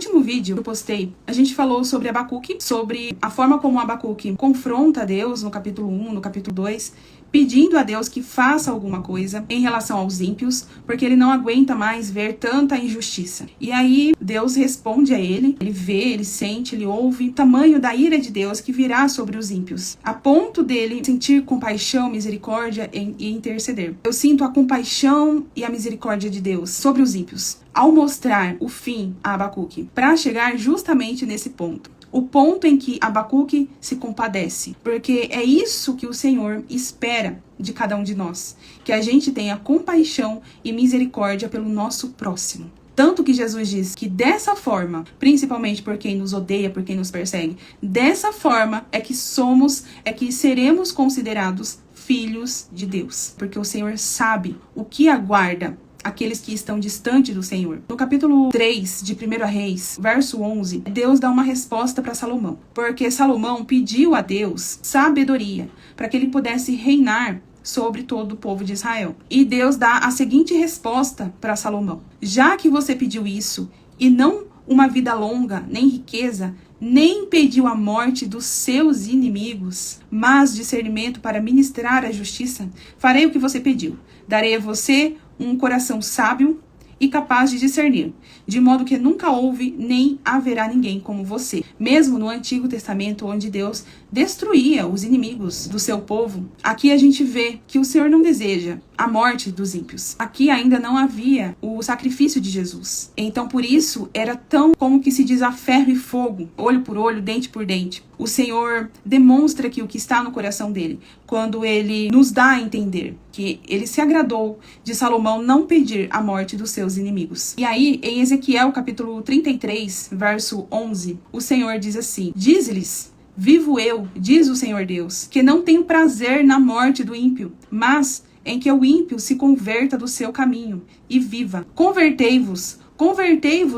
último vídeo que eu postei, a gente falou sobre Abacuque, sobre a forma como Abacuque confronta Deus no capítulo 1, no capítulo 2, pedindo a Deus que faça alguma coisa em relação aos ímpios, porque ele não aguenta mais ver tanta injustiça. E aí Deus responde a ele vê, ele sente, ele ouve o tamanho da ira de Deus que virá sobre os ímpios, a ponto dele sentir compaixão, misericórdia e interceder. Eu sinto a compaixão e a misericórdia de Deus sobre os ímpios, ao mostrar o fim a Abacuque, para chegar justamente nesse ponto. O ponto em que Abacuque se compadece, porque é isso que o Senhor espera de cada um de nós, que a gente tenha compaixão e misericórdia pelo nosso próximo. Tanto que Jesus diz que dessa forma, principalmente por quem nos odeia, por quem nos persegue, dessa forma é que seremos considerados filhos de Deus, porque o Senhor sabe o que aguarda aqueles que estão distantes do Senhor. No capítulo 3 de 1 Reis, verso 11, Deus dá uma resposta para Salomão, porque Salomão pediu a Deus sabedoria para que ele pudesse reinar sobre todo o povo de Israel. E Deus dá a seguinte resposta para Salomão: já que você pediu isso, e não uma vida longa, nem riqueza, nem pediu a morte dos seus inimigos, mas discernimento para ministrar a justiça, farei o que você pediu. Darei a você um coração sábio e capaz de discernir, de modo que nunca houve nem haverá ninguém como você. Mesmo no Antigo Testamento, onde Deus destruía os inimigos do seu povo, aqui a gente vê que o Senhor não deseja a morte dos ímpios. Aqui ainda não havia o sacrifício de Jesus. Então, por isso, era tão, como que se diz, a ferro e fogo, olho por olho, dente por dente. O Senhor demonstra aqui o que está no coração dele, quando ele nos dá a entender que ele se agradou de Salomão não pedir a morte dos seus inimigos. E aí, em Ezequiel, capítulo 33, verso 11, o Senhor diz assim: diz-lhes: vivo eu, diz o Senhor Deus, que não tenho prazer na morte do ímpio, mas em que o ímpio se converta do seu caminho e viva. Convertei-vos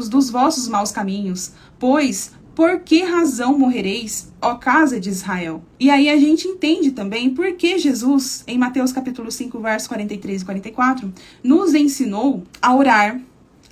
dos vossos maus caminhos, pois por que razão morrereis, ó casa de Israel? E aí a gente entende também por que Jesus, em Mateus capítulo 5, versos 43 e 44, nos ensinou a orar,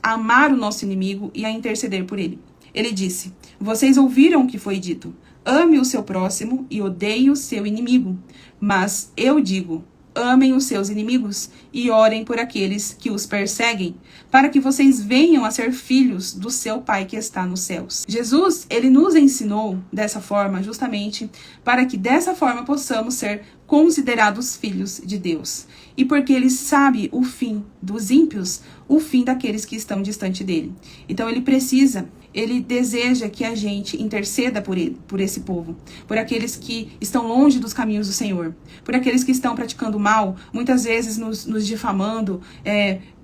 a amar o nosso inimigo e a interceder por ele. Ele disse: vocês ouviram o que foi dito, ame o seu próximo e odeie o seu inimigo. Mas eu digo: amem os seus inimigos e orem por aqueles que os perseguem, para que vocês venham a ser filhos do seu Pai que está nos céus. Jesus, ele nos ensinou dessa forma justamente para que dessa forma possamos ser considerados filhos de Deus. E porque ele sabe o fim dos ímpios, o fim daqueles que estão distante dele. Então ele deseja que a gente interceda por ele, por esse povo, por aqueles que estão longe dos caminhos do Senhor, por aqueles que estão praticando mal, muitas vezes nos difamando,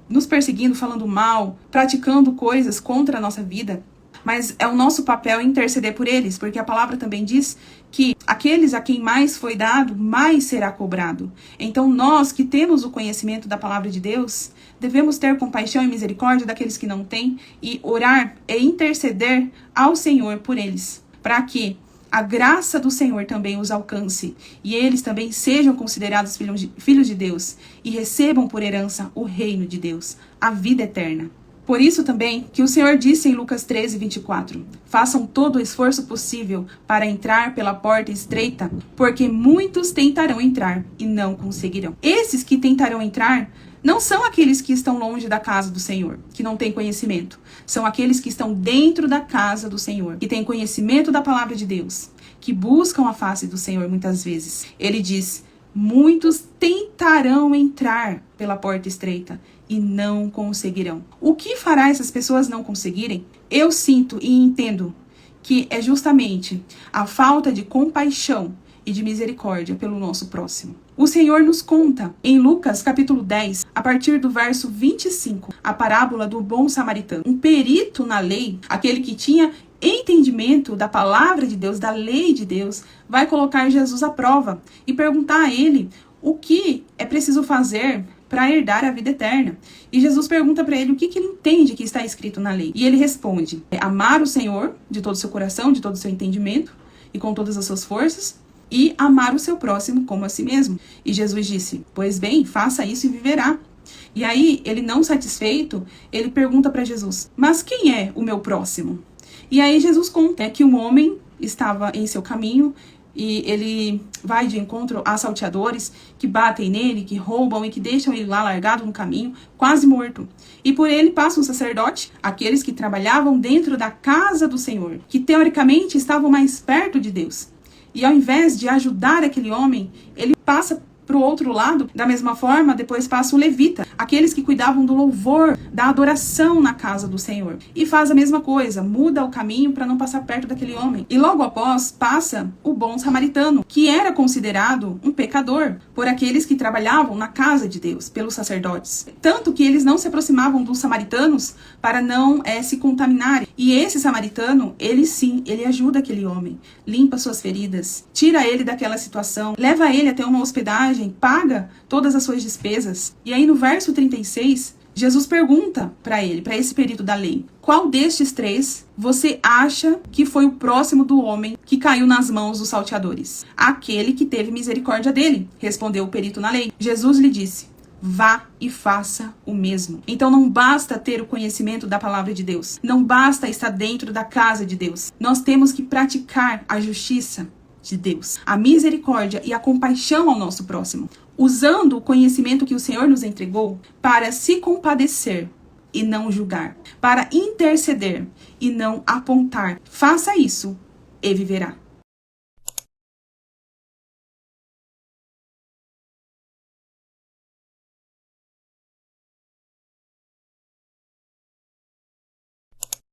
nos perseguindo, falando mal, praticando coisas contra a nossa vida. Mas é o nosso papel interceder por eles, porque a palavra também diz que aqueles a quem mais foi dado, mais será cobrado. Então nós que temos o conhecimento da palavra de Deus, devemos ter compaixão e misericórdia daqueles que não têm e orar e interceder ao Senhor por eles, para que a graça do Senhor também os alcance e eles também sejam considerados filhos de Deus e recebam por herança o reino de Deus, a vida eterna. Por isso também que o Senhor disse em Lucas 13, 24, façam todo o esforço possível para entrar pela porta estreita, porque muitos tentarão entrar e não conseguirão. Esses que tentarão entrar não são aqueles que estão longe da casa do Senhor, que não têm conhecimento. São aqueles que estão dentro da casa do Senhor, que têm conhecimento da palavra de Deus, que buscam a face do Senhor muitas vezes. Ele diz: muitos tentarão entrar pela porta estreita e não conseguirão. O que fará essas pessoas não conseguirem? Eu sinto e entendo que é justamente a falta de compaixão e de misericórdia pelo nosso próximo. O Senhor nos conta em Lucas capítulo 10, a partir do verso 25, a parábola do bom samaritano. Um perito na lei, aquele que tinha entendimento da palavra de Deus, da lei de Deus, vai colocar Jesus à prova e perguntar a ele o que é preciso fazer para herdar a vida eterna. E Jesus pergunta para ele o que ele entende que está escrito na lei. E ele responde: amar o Senhor de todo o seu coração, de todo o seu entendimento e com todas as suas forças, e amar o seu próximo como a si mesmo. E Jesus disse: pois bem, faça isso e viverá. E aí, ele não satisfeito, ele pergunta para Jesus: mas quem é o meu próximo? E aí Jesus conta que um homem estava em seu caminho e ele vai de encontro a salteadores que batem nele, que roubam e que deixam ele lá largado no caminho, quase morto. E por ele passa um sacerdote, aqueles que trabalhavam dentro da casa do Senhor, que teoricamente estavam mais perto de Deus. E ao invés de ajudar aquele homem, ele passa para o outro lado. Da mesma forma, depois passa o levita, aqueles que cuidavam do louvor, da adoração na casa do Senhor. E faz a mesma coisa, muda o caminho para não passar perto daquele homem. E logo após passa o bom samaritano, que era considerado um pecador por aqueles que trabalhavam na casa de Deus, pelos sacerdotes. Tanto que eles não se aproximavam dos samaritanos para não se contaminarem. E esse samaritano, ele sim, ele ajuda aquele homem, limpa suas feridas, tira ele daquela situação, leva ele até uma hospedagem, paga todas as suas despesas. E aí no verso 36, Jesus pergunta para ele, para esse perito da lei: qual destes três você acha que foi o próximo do homem que caiu nas mãos dos salteadores? Aquele que teve misericórdia dele, respondeu o perito na lei. Jesus lhe disse: vá e faça o mesmo. Então não basta ter o conhecimento da palavra de Deus, não basta estar dentro da casa de Deus. Nós temos que praticar a justiça de Deus, a misericórdia e a compaixão ao nosso próximo, usando o conhecimento que o Senhor nos entregou para se compadecer e não julgar, para interceder e não apontar. Faça isso e viverá.